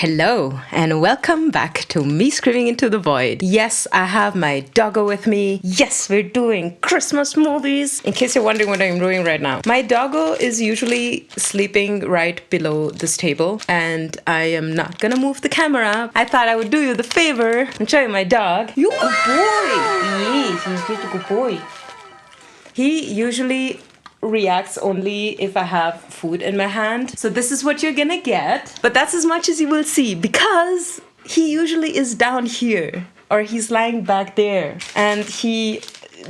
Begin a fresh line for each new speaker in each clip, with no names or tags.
Hello and welcome back to Me Screaming into the Void. Yes, I have my doggo with me. Yes, we're doing Christmas movies. In case you're wondering what I'm doing right now. My doggo is usually sleeping right below this table and I am not gonna move the camera. I thought I would do you the favor and show you my dog. You good boy! Yes, he's a good boy. He usually reacts only if I have food in my hand. So this is what you're gonna get. But that's as much as you will see because he usually is down here or he's lying back there and he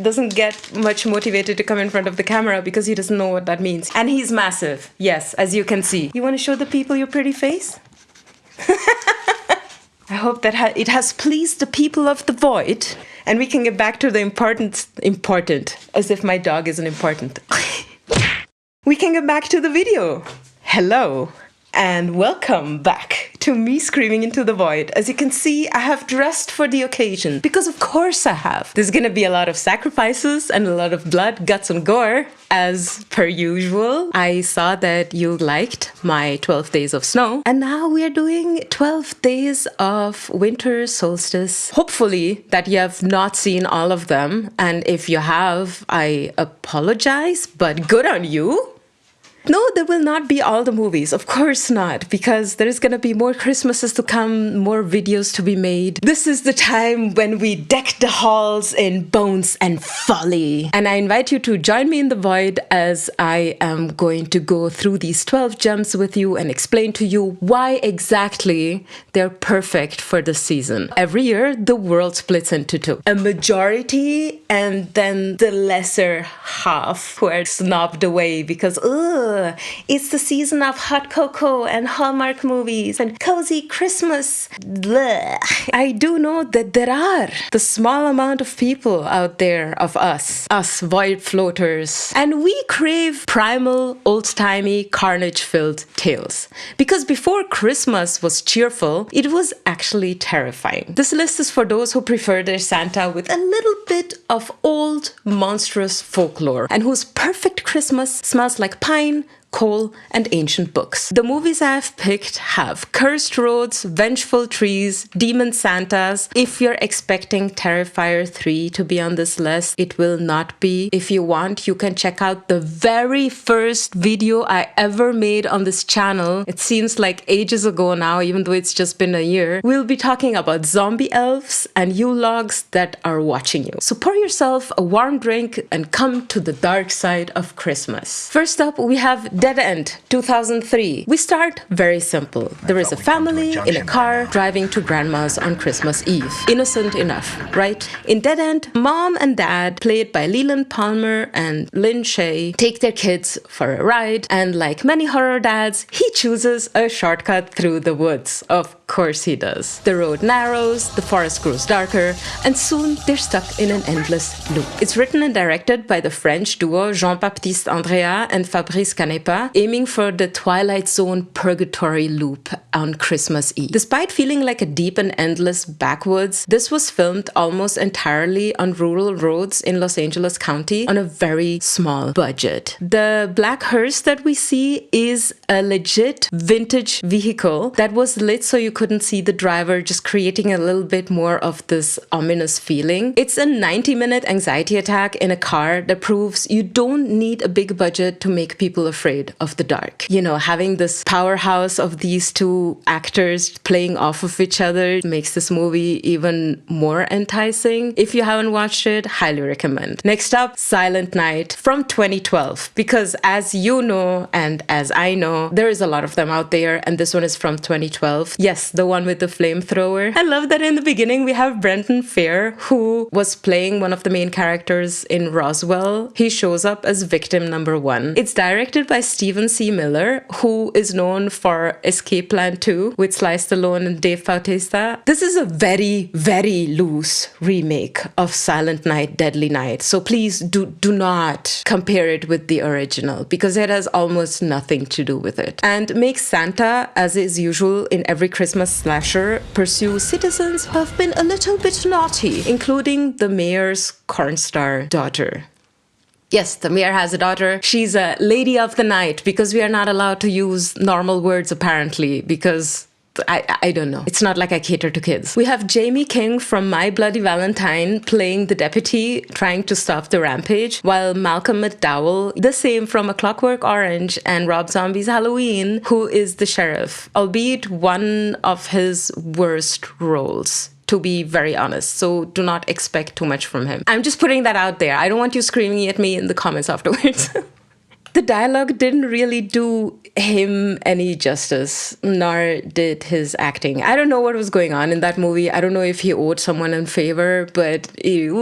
doesn't get much motivated to come in front of the camera because he doesn't know what that means. And he's massive. Yes, as you can see. You want to show the people your pretty face? I hope that it has pleased the people of the void and we can get back to the important, as if my dog isn't important. We can get back to the video. Hello and welcome back to Me Screaming into the Void. As you can see, I have dressed for the occasion because of course I have. There's gonna be a lot of sacrifices and a lot of blood, guts and gore. As per usual, I saw that you liked my 12 days of snow and now we are doing 12 days of winter solstice. Hopefully that you have not seen all of them, and if you have, I apologize, but good on you. No, there will not be all the movies. Of course not, because there's gonna be more Christmases to come, more videos to be made. This is the time when we deck the halls in bones and folly. And I invite you to join me in the void as I am going to go through these 12 gems with you and explain to you why exactly they're perfect for the season. Every year, the world splits into two. A majority and then the lesser half who are snubbed away because, it's the season of hot cocoa and Hallmark movies and cozy Christmas. Blech. I do know that there are the small amount of people out there of us void floaters, and we crave primal, old-timey, carnage-filled tales. Because before Christmas was cheerful, it was actually terrifying. This list is for those who prefer their Santa with a little bit of old, monstrous folklore and whose perfect Christmas smells like pine, coal, and ancient books. The movies I've picked have cursed roads, vengeful trees, demon Santas. If you're expecting Terrifier 3 to be on this list, it will not be. If you want, you can check out the very first video I ever made on this channel. It seems like ages ago now, even though it's just been a year. We'll be talking about zombie elves and Yule logs that are watching you. So pour yourself a warm drink and come to the dark side of Christmas. First up, we have Dead End, 2003. We start very simple. There is a family in a car driving to grandma's on Christmas Eve. Innocent enough, right? In Dead End, mom and dad, played by Leland Palmer and Lynn Shay, take their kids for a ride, and like many horror dads, he chooses a shortcut through the woods. Of course he does. The road narrows, the forest grows darker, and soon they're stuck in an endless loop. It's written and directed by the French duo Jean-Baptiste Andrea and Fabrice Canepa, aiming for the Twilight Zone purgatory loop on Christmas Eve. Despite feeling like a deep and endless backwoods, this was filmed almost entirely on rural roads in Los Angeles County on a very small budget. The black hearse that we see is a legit vintage vehicle that was lit so you couldn't see the driver, just creating a little bit more of this ominous feeling. It's a 90-minute anxiety attack in a car that proves you don't need a big budget to make people afraid of the dark. You know, having this powerhouse of these two actors playing off of each other makes this movie even more enticing. If you haven't watched it, highly recommend. Next up, Silent Night from 2012. Because as you know, and as I know, there is a lot of them out there, and this one is from 2012. Yes, the one with the flamethrower. I love that in the beginning we have Brendan Fair, who was playing one of the main characters in Roswell. He shows up as victim number 1. It's directed by Stephen C. Miller, who is known for Escape Plan 2 with Sly Stallone and Dave Bautista. This is a very, very loose remake of Silent Night, Deadly Night. So please do not compare it with the original because it has almost nothing to do with it. And makes Santa, as is usual in every Christmas slasher, pursue citizens who have been a little bit naughty, including the mayor's corn star daughter. Yes, the mayor has a daughter. She's a lady of the night because we are not allowed to use normal words apparently because I don't know. It's not like I cater to kids. We have Jamie King from My Bloody Valentine playing the deputy, trying to stop the rampage, while Malcolm McDowell, the same from A Clockwork Orange and Rob Zombie's Halloween, who is the sheriff, albeit one of his worst roles, to be very honest. So do not expect too much from him. I'm just putting that out there. I don't want you screaming at me in the comments afterwards. The dialogue didn't really do him any justice, nor did his acting. I don't know what was going on in that movie. I don't know if he owed someone a favor, but yeah.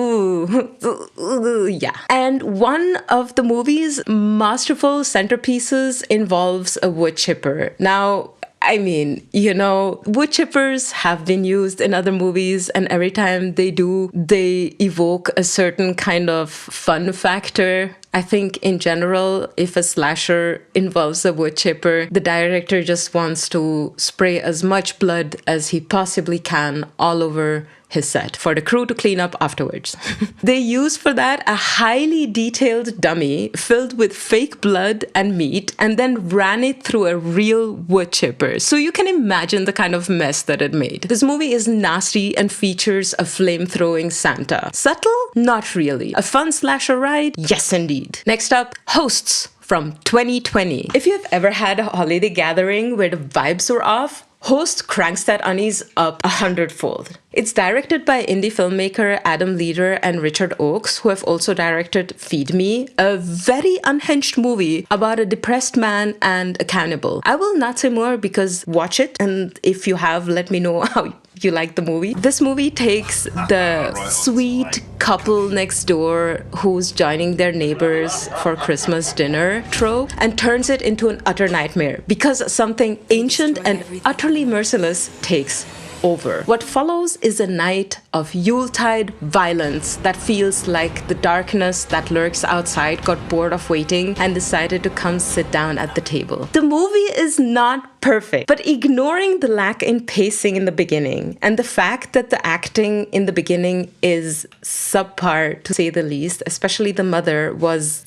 And one of the movie's masterful centerpieces involves a wood chipper. Now, I mean, you know, wood chippers have been used in other movies, and every time they do, they evoke a certain kind of fun factor. I think in general, if a slasher involves a wood chipper, the director just wants to spray as much blood as he possibly can all over his set for the crew to clean up afterwards. They used for that a highly detailed dummy filled with fake blood and meat and then ran it through a real wood chipper. So you can imagine the kind of mess that it made. This movie is nasty and features a flame-throwing Santa. Subtle? Not really. A fun slasher ride? Yes, indeed. Next up, Hosts from 2020. If you've ever had a holiday gathering where the vibes were off, Host cranks that unease up 100-fold. It's directed by indie filmmaker Adam Leader and Richard Oakes, who have also directed Feed Me, a very unhinged movie about a depressed man and a cannibal. I will not say more because watch it, and if you have, let me know how you like the movie. This movie takes the sweet couple next door who's joining their neighbors for Christmas dinner trope and turns it into an utter nightmare because something ancient and utterly merciless takes over. What follows is a night of Yuletide violence that feels like the darkness that lurks outside got bored of waiting and decided to come sit down at the table. The movie is not perfect, but ignoring the lack in pacing in the beginning and the fact that the acting in the beginning is subpar, to say the least, especially the mother, was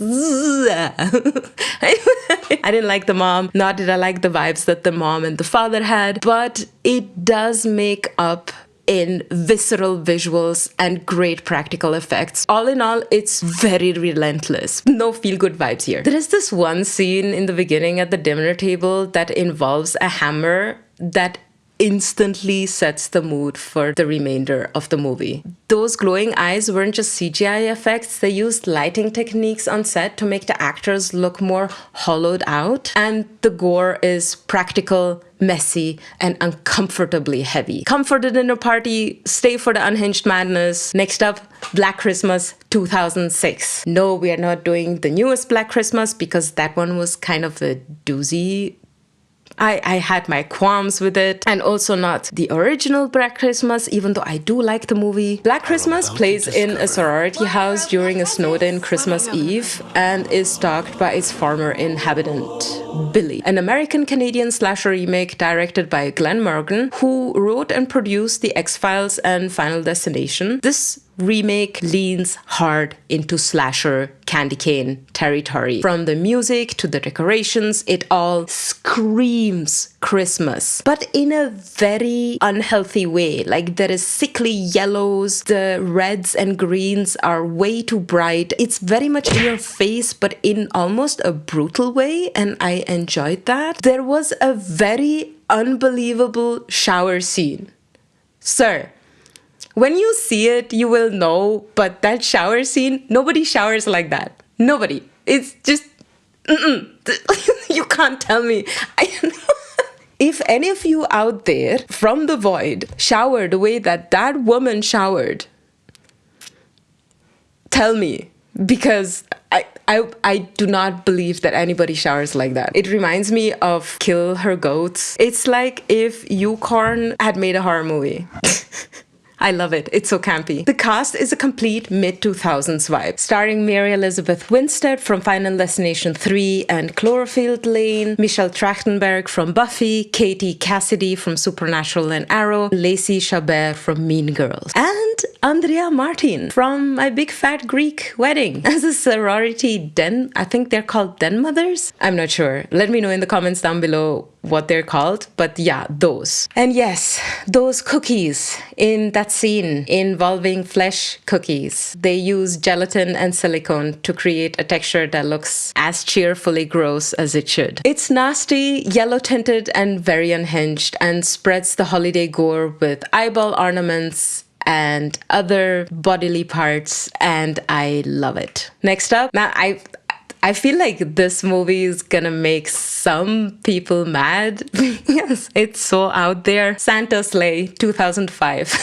I didn't like the mom, nor did I like the vibes that the mom and the father had, but it does make up in visceral visuals and great practical effects. All in all, it's very relentless. No feel-good vibes here. There is this one scene in the beginning at the dinner table that involves a hammer that instantly sets the mood for the remainder of the movie. Those glowing eyes weren't just CGI effects, they used lighting techniques on set to make the actors look more hollowed out, and the gore is practical, messy, and uncomfortably heavy. Comforted in a party, stay for the unhinged madness. Next up, Black Christmas 2006. No, we are not doing the newest Black Christmas because that one was kind of a doozy. I had my qualms with it, and also not the original Black Christmas, even though I do like the movie. Black Christmas plays in a sorority house during a snowed-in Christmas Eve and is stalked by its former inhabitant, Billy, an American-Canadian slasher remake directed by Glenn Morgan, who wrote and produced The X-Files and Final Destination. This remake leans hard into slasher candy cane territory. From the music to the decorations, it all screams Christmas, but in a very unhealthy way. Like, there is sickly yellows, the reds and greens are way too bright. It's very much in your face, but in almost a brutal way, and I enjoyed that. There was a very unbelievable shower scene. Sir, when you see it, you will know, but that shower scene, nobody showers like that. Nobody. It's just, you can't tell me. If any of you out there from the void shower the way that that woman showered, tell me, because I do not believe that anybody showers like that. It reminds me of Kill Her Goats. It's like if Unicorn had made a horror movie. I love it. It's so campy. The cast is a complete mid-2000s vibe, starring Mary Elizabeth Winstead from Final Destination 3 and Cloverfield Lane, Michelle Trachtenberg from Buffy, Katie Cassidy from Supernatural and Arrow, Lacey Chabert from Mean Girls. And Andrea Martin from My Big Fat Greek Wedding as a sorority den. I think they're called den mothers. I'm not sure. Let me know in the comments down below what they're called, but yeah, those. And yes, those cookies in that scene involving flesh cookies. They use gelatin and silicone to create a texture that looks as cheerfully gross as it should. It's nasty, yellow tinted, and very unhinged, and spreads the holiday gore with eyeball ornaments and other bodily parts, and I love it. Next up, now I feel like this movie is gonna make some people mad. Yes, it's so out there. Santa Sleigh 2005.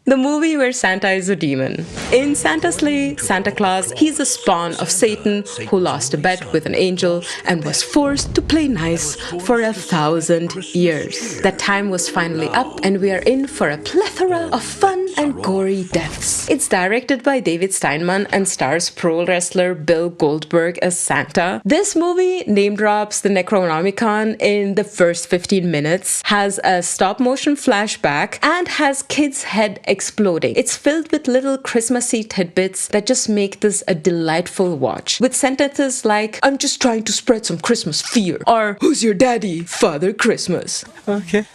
The movie where Santa is a demon. In Santa Sleigh, Santa Claus, he's a spawn of Satan who lost a bet with an angel and was forced to play nice for 1,000 years. That time was finally up and we are in for a plethora of fun and gory deaths. It's directed by David Steinman and stars pro wrestler Bill Goldberg as Santa. This movie name drops the Necronomicon in the first 15 minutes, has a stop motion flashback, and has kids' head exploding. It's filled with little Christmassy tidbits that just make this a delightful watch, with sentences like, "I'm just trying to spread some Christmas fear," or "Who's your daddy? Father Christmas." Okay.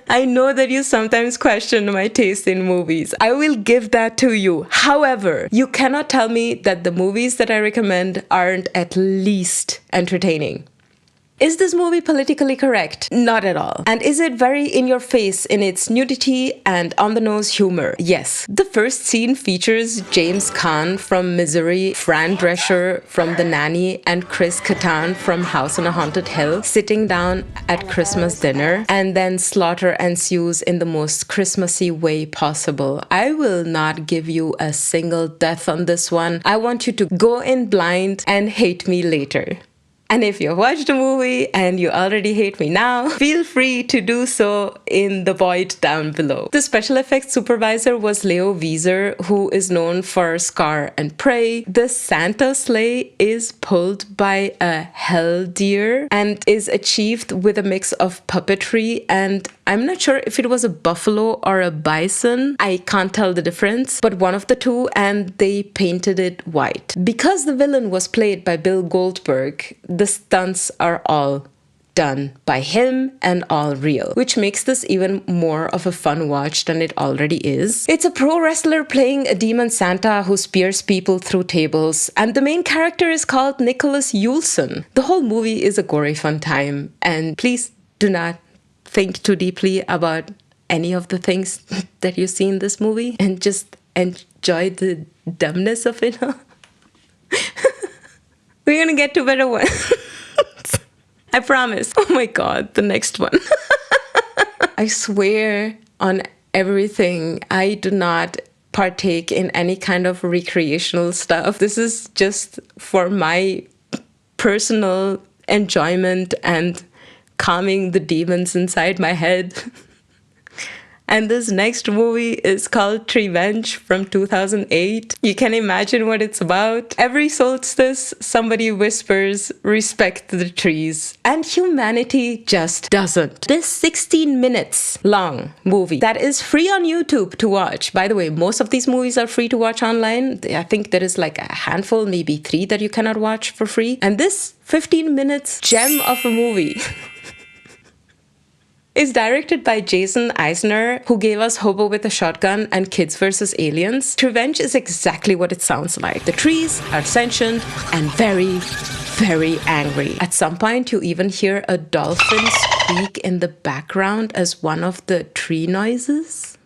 I know that you sometimes question my taste in movies. I will give that to you. However, you cannot tell me that the movies that I recommend aren't at least entertaining. Is this movie politically correct? Not at all. And is it very in your face in its nudity and on-the-nose humor? Yes. The first scene features James Caan from Misery, Fran Drescher from The Nanny, and Chris Kattan from House on a Haunted Hill sitting down at Christmas dinner, and then slaughter ensues in the most Christmassy way possible. I will not give you a single death on this one. I want you to go in blind and hate me later. And if you've watched the movie and you already hate me now, feel free to do so in the void down below. The special effects supervisor was Leo Wieser, who is known for Scar and Prey. The Santa sleigh is pulled by a hell deer and is achieved with a mix of puppetry, and I'm not sure if it was a buffalo or a bison. I can't tell the difference, but one of the two, and they painted it white. Because the villain was played by Bill Goldberg, the stunts are all done by him and all real, which makes this even more of a fun watch than it already is. It's a pro wrestler playing a demon Santa who spears people through tables, and the main character is called Nicholas Yulson. The whole movie is a gory fun time, and please do not think too deeply about any of the things that you see in this movie and just enjoy the dumbness of it all. We're gonna get to better ones. I promise. Oh my god, the next one. I swear on everything, I do not partake in any kind of recreational stuff. This is just for my personal enjoyment and calming the demons inside my head. And this next movie is called Treevenge from 2008. You can imagine what it's about. Every solstice, somebody whispers, "Respect the trees." And humanity just doesn't. This 16 minutes long movie that is free on YouTube to watch. By the way, most of these movies are free to watch online. I think there is like a handful, maybe 3 that you cannot watch for free. And this 15 minutes gem of a movie is directed by Jason Eisner, who gave us Hobo with a Shotgun and Kids vs. Aliens. Treevenge is exactly what it sounds like. The trees are sentient and very, very angry. At some point, you even hear a dolphin squeak in the background as one of the tree noises.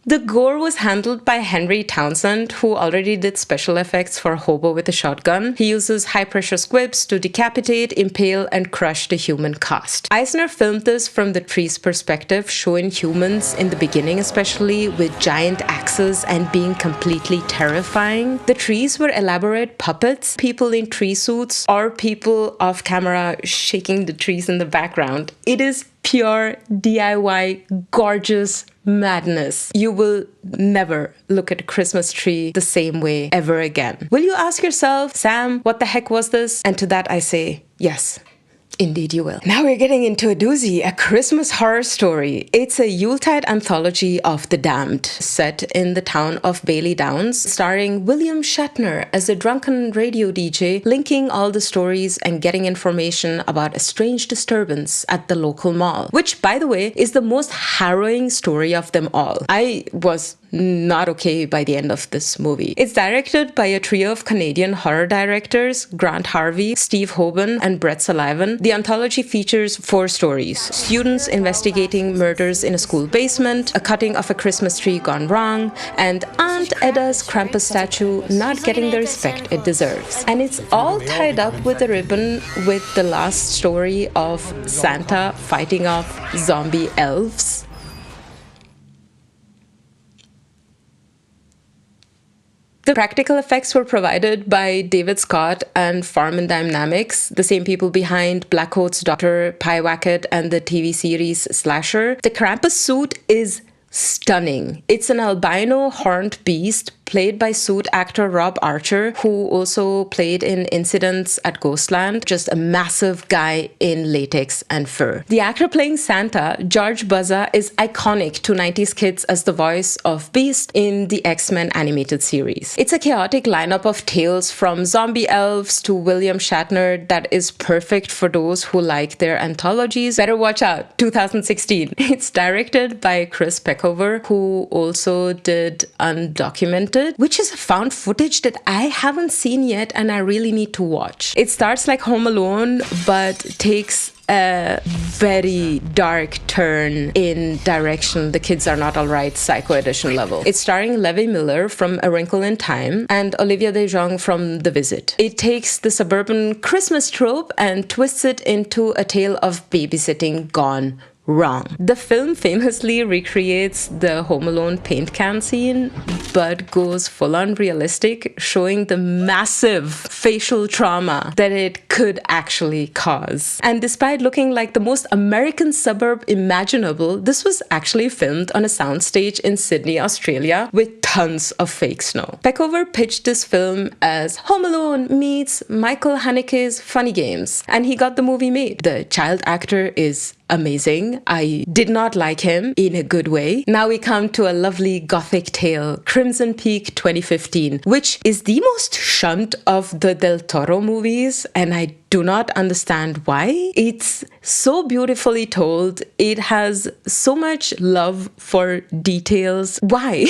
The gore was handled by Henry Townsend, who already did special effects for Hobo with a Shotgun. He uses high-pressure squibs to decapitate, impale, and crush the human cast. Eisner filmed this from the tree's perspective, showing humans in the beginning especially with giant axes and being completely terrifying. The trees were elaborate puppets, people in tree suits, or people off camera shaking the trees in the background. It is pure DIY, gorgeous madness. You will never look at a Christmas tree the same way ever again. Will you ask yourself, Sam, what the heck was this? And to that I say, yes. Indeed you will. Now we're getting into a doozy, a Christmas horror story. It's a Yuletide anthology of the damned, set in the town of Bailey Downs, starring William Shatner as a drunken radio DJ, linking all the stories and getting information about a strange disturbance at the local mall, which, by the way, is the most harrowing story of them all. I was not okay by the end of this movie. It's directed by a trio of Canadian horror directors, Grant Harvey, Steve Hoban, and Brett Sullivan. The anthology features 4 stories: students investigating murders in a school basement, a cutting of a Christmas tree gone wrong, and Aunt Edda's Krampus statue not getting the respect it deserves. And it's all tied up with a ribbon with the last story of Santa fighting off zombie elves. The practical effects were provided by David Scott and Farm and Dynamics, the same people behind Blackcoat's Daughter, Pyewacket, and the TV series Slasher. The Krampus suit is stunning. It's an albino horned beast played by suit actor Rob Archer, who also played in Incidents at Ghostland, just a massive guy in latex and fur. The actor playing Santa, George Buzza, is iconic to 90s kids as the voice of Beast in the X-Men animated series. It's a chaotic lineup of tales from zombie elves to William Shatner that is perfect for those who like their anthologies. Better watch out, 2016. It's directed by Chris Peckover, who also did Undocumented, which is a found footage that I haven't seen yet and I really need to watch. It starts like Home Alone, but takes a very dark turn in direction The Kids Are Not Alright Psycho Edition level. It's starring Levi Miller from A Wrinkle in Time and Olivia De Jong from The Visit. It takes the suburban Christmas trope and twists it into a tale of babysitting gone wrong. The film famously recreates the Home Alone paint can scene, but goes full-on realistic, showing the massive facial trauma that it could actually cause. And despite looking like the most American suburb imaginable, this was actually filmed on a soundstage in Sydney, Australia, with tons of fake snow. Peckover pitched this film as Home Alone meets Michael Haneke's Funny Games, and he got the movie made. The child actor is amazing. I did not like him in a good way. Now we come to a lovely gothic tale, Crimson Peak 2015, which is the most shunned of the Del Toro movies, and I do not understand why. It's so beautifully told. It has so much love for details. Why?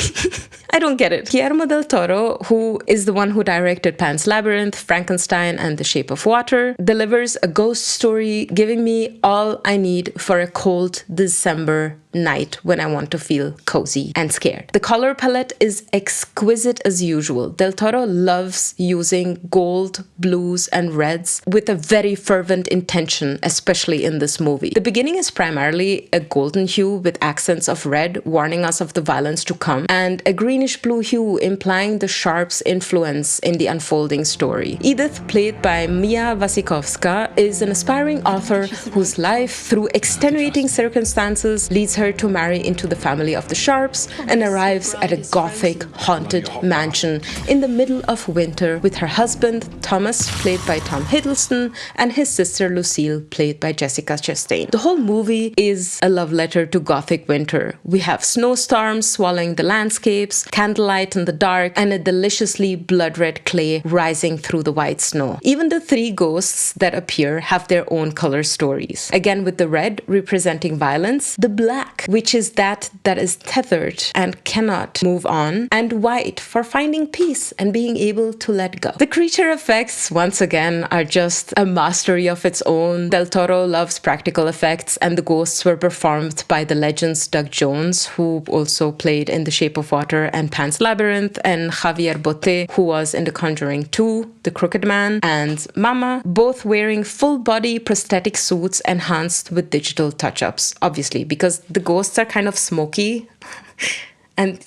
I don't get it. Guillermo del Toro, who is the one who directed Pan's Labyrinth, Frankenstein, and The Shape of Water, delivers a ghost story, giving me all I need for a cold December night when I want to feel cozy and scared. The color palette is exquisite as usual. Del Toro loves using gold, blues, and reds with a very fervent intention, especially in this movie. The beginning is primarily a golden hue with accents of red, warning us of the violence to come, and a greenish blue hue implying the Sharps' influence in the unfolding story. Edith, played by Mia Wasikowska, is an aspiring author whose life, through extenuating circumstances, leads her to marry into the family of the Sharps and arrives at a gothic, haunted mansion in the middle of winter with her husband, Thomas, played by Tom Hiddleston, and his sister, Lucille, played by Jessica Chastain. The whole movie is a love letter to gothic winter. We have snowstorms swallowing the landscapes, candlelight in the dark, and a deliciously blood-red clay rising through the white snow. Even the 3 ghosts that appear have their own color stories. Again, with the red representing violence, the black, which is that is tethered and cannot move on, and white for finding peace and being able to let go. The creature effects, once again, are just a mastery of its own. Del Toro loves practical effects, and the ghosts were performed by the legends Doug Jones, who also played in The Shape of Water and Pan's Labyrinth, and Javier Bote, who was in The Conjuring 2, The Crooked Man, and Mama, both wearing full-body prosthetic suits enhanced with digital touch-ups, obviously, because the ghosts are kind of smoky and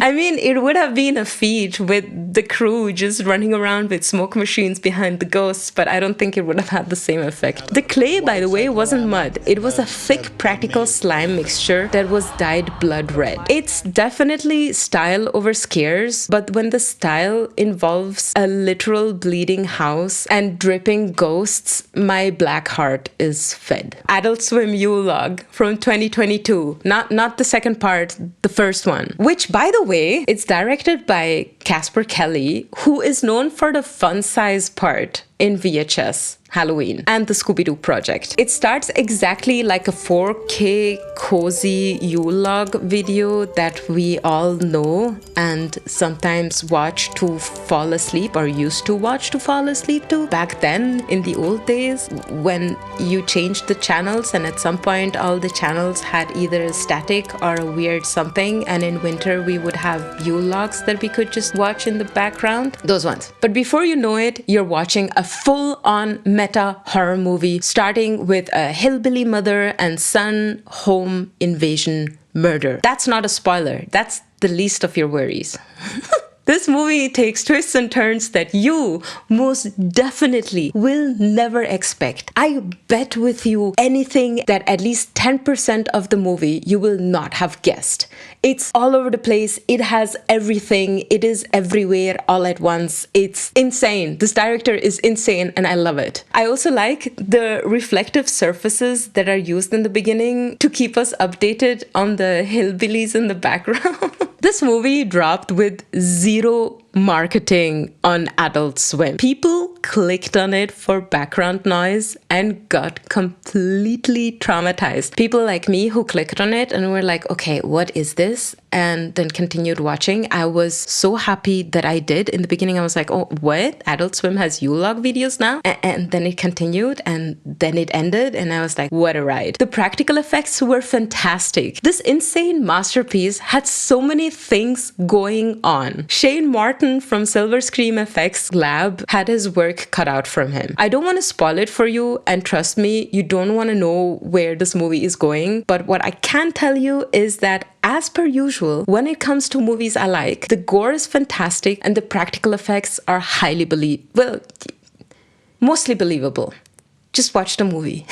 I mean, it would have been a feat with the crew just running around with smoke machines behind the ghosts, but I don't think it would have had the same effect. The clay, by the way, wasn't mud. It was a thick, practical slime mixture that was dyed blood red. It's definitely style over scares, but when the style involves a literal bleeding house and dripping ghosts, my black heart is fed. Adult Swim Yule Log from 2022. Not the second part, the first one. Which, by the way, it's directed by Casper Kelly, who is known for the fun size part in VHS Halloween and the Scooby-Doo project. It starts exactly like a 4K cozy Yule log video that we all know and sometimes watch to fall asleep, or used to watch to fall asleep to back then in the old days when you changed the channels and at some point all the channels had either a static or a weird something, and in winter we would have Yule logs that we could just watch in the background. Those ones. But before you know it, you're watching a full-on meta horror movie starting with a hillbilly mother and son home invasion murder. That's not a spoiler. That's the least of your worries. This movie takes twists and turns that you most definitely will never expect. I bet with you anything that at least 10% of the movie you will not have guessed. It's all over the place. It has everything. It is everywhere all at once. It's insane. This director is insane and I love it. I also like the reflective surfaces that are used in the beginning to keep us updated on the hillbillies in the background. This movie dropped with zero marketing on Adult Swim. People clicked on it for background noise and got completely traumatized. People like me who clicked on it and were like, okay, what is this? And then continued watching. I was so happy that I did. In the beginning, I was like, oh, what? Adult Swim has Yule log videos now? And then it continued and then it ended. And I was like, what a ride. The practical effects were fantastic. This insane masterpiece had so many things going on. Shane Martin from Silver Scream Effects Lab had his work cut out from him. I don't want to spoil it for you, and trust me, you don't want to know where this movie is going, but what I can tell you is that as per usual, when it comes to movies I like, the gore is fantastic and the practical effects are mostly believable. Just watch the movie.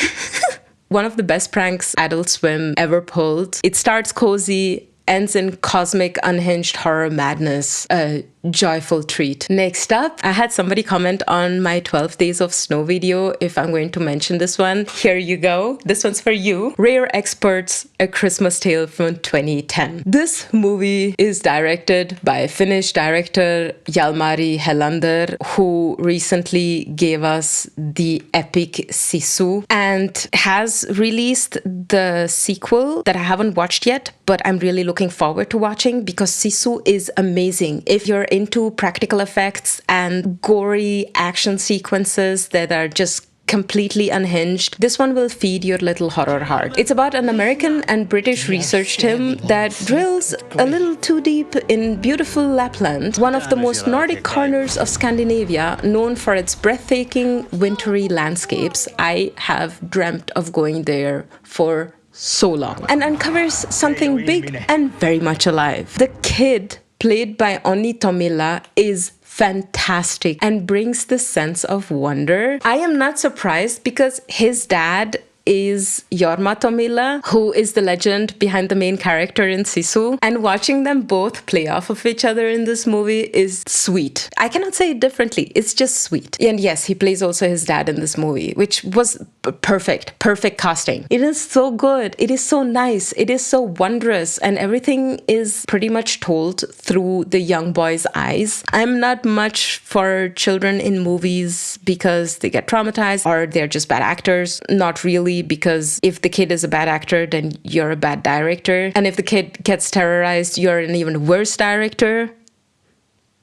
One of the best pranks Adult Swim ever pulled. It starts cozy, ends in cosmic unhinged horror madness. A joyful treat. Next up, I had somebody comment on my 12 Days of Snow video. If I'm going to mention this one, here you go. This one's for you. Rare Experts, A Christmas Tale from 2010. This movie is directed by Finnish director Jalmari Helander, who recently gave us the epic Sisu and has released the sequel that I haven't watched yet, but I'm really looking forward to watching because Sisu is amazing. If you're into practical effects and gory action sequences that are just completely unhinged, this one will feed your little horror heart. It's about an American and British research team that drills a little too deep in beautiful Lapland, one of the most Nordic corners of Scandinavia, known for its breathtaking wintry landscapes. I have dreamt of going there for so long, and uncovers something big and very much alive. The kid, played by Onni Tomila, is fantastic and brings the sense of wonder. I am not surprised because his dad is Jorma Tomila, who is the legend behind the main character in Sisu. And watching them both play off of each other in this movie is sweet. I cannot say it differently. It's just sweet. And yes, he plays also his dad in this movie, which was perfect casting. It is so good. It is so nice. It is so wondrous. And everything is pretty much told through the young boy's eyes. I'm not much for children in movies because they get traumatized or they're just bad actors. Not really, because if the kid is a bad actor, then you're a bad director. And if the kid gets terrorized, you're an even worse director.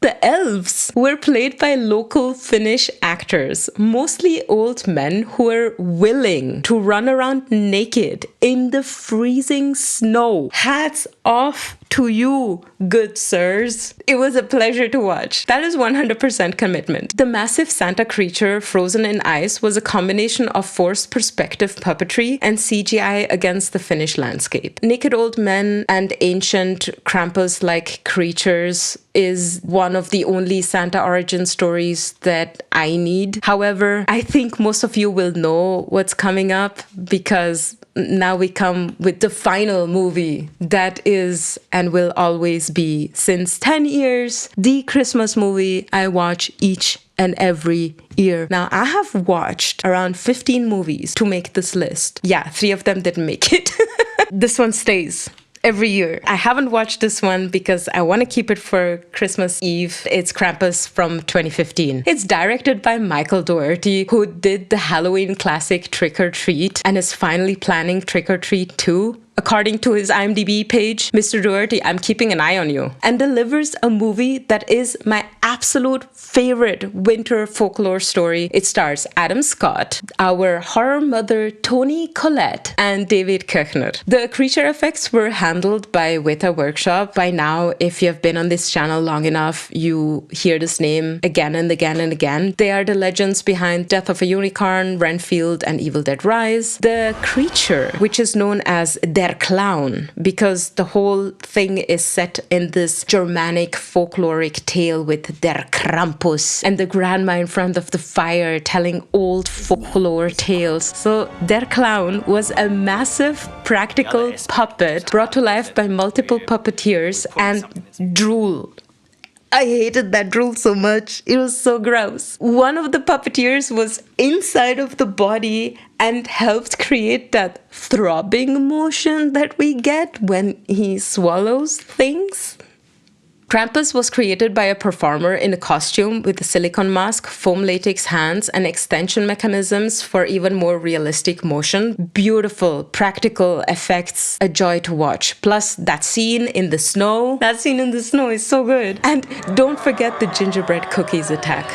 The elves were played by local Finnish actors, mostly old men who were willing to run around naked in the freezing snow. Hats off to you, good sirs. It was a pleasure to watch. That is 100% commitment. The massive Santa creature frozen in ice was a combination of forced perspective puppetry and CGI against the Finnish landscape. Naked old men and ancient Krampus-like creatures is one of the only Santa origin stories that I need. However, I think most of you will know what's coming up because now we come with the final movie that is and will always be, since 10 years, the Christmas movie I watch each and every year. Now, I have watched around 15 movies to make this list. Yeah, 3 of them didn't make it. This one stays every year. I haven't watched this one because I want to keep it for Christmas Eve. It's Krampus from 2015. It's directed by Michael Dougherty, who did the Halloween classic Trick or Treat and is finally planning Trick or Treat 2. According to his IMDb page, Mr. Dougherty, I'm keeping an eye on you, and delivers a movie that is my absolute favorite winter folklore story. It stars Adam Scott, our horror mother Toni Collette, and David Koechner. The creature effects were handled by Weta Workshop. By now, if you have been on this channel long enough, you hear this name again and again and again. They are the legends behind Death of a Unicorn, Renfield, and Evil Dead Rise. The creature, which is known as Der Clown, because the whole thing is set in this Germanic folkloric tale with Der Krampus and the grandma in front of the fire telling old folklore tales. So Der Clown was a massive practical puppet brought to life by multiple puppeteers and drool. I hated that drool so much. It was so gross. One of the puppeteers was inside of the body and helped create that throbbing motion that we get when he swallows things. Krampus was created by a performer in a costume with a silicone mask, foam latex hands, and extension mechanisms for even more realistic motion. Beautiful, practical effects, a joy to watch. Plus, that scene in the snow. That scene in the snow is so good. And don't forget the gingerbread cookies attack.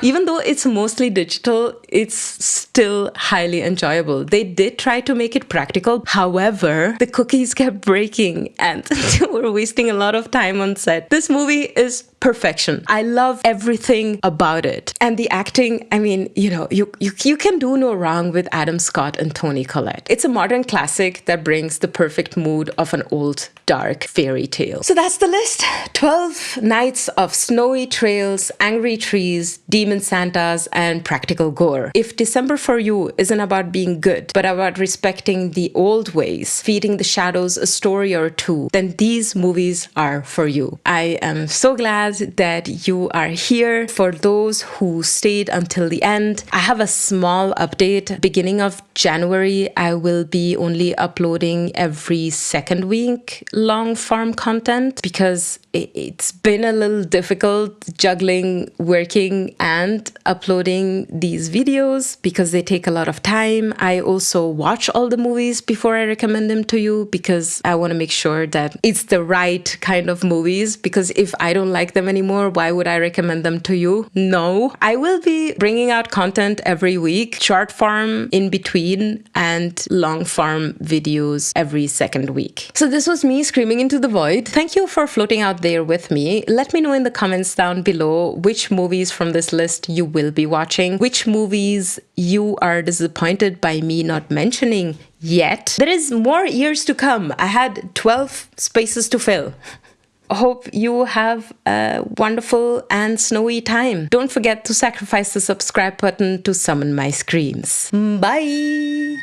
Even though it's mostly digital, it's still highly enjoyable. They did try to make it practical. However, the cookies kept breaking and they were wasting a lot of time on set. This movie is perfection. I love everything about it. And the acting, I mean, you can do no wrong with Adam Scott and Toni Collette. It's a modern classic that brings the perfect mood of an old, dark fairy tale. So that's the list. 12 nights of snowy trails, angry trees, demon Santas, and practical gore. If December for you isn't about being good, but about respecting the old ways, feeding the shadows a story or two, then these movies are for you. I am so glad that you are here. For those who stayed until the end, I have a small update. Beginning of January, I will be only uploading every second week long form content because it's been a little difficult juggling working and uploading these videos because they take a lot of time. I also watch all the movies before I recommend them to you because I want to make sure that it's the right kind of movies, because if I don't like them anymore, why would I recommend them to you? No. I will be bringing out content every week, short form in between, and long form videos every second week. So this was me screaming into the void. Thank you for floating out there with me. Let me know in the comments down below which movies from this list you will be watching, which movies you are disappointed by me not mentioning yet. There is more years to come. I had 12 spaces to fill. Hope you have a wonderful and snowy time. Don't forget to sacrifice the subscribe button to summon my screams. Bye!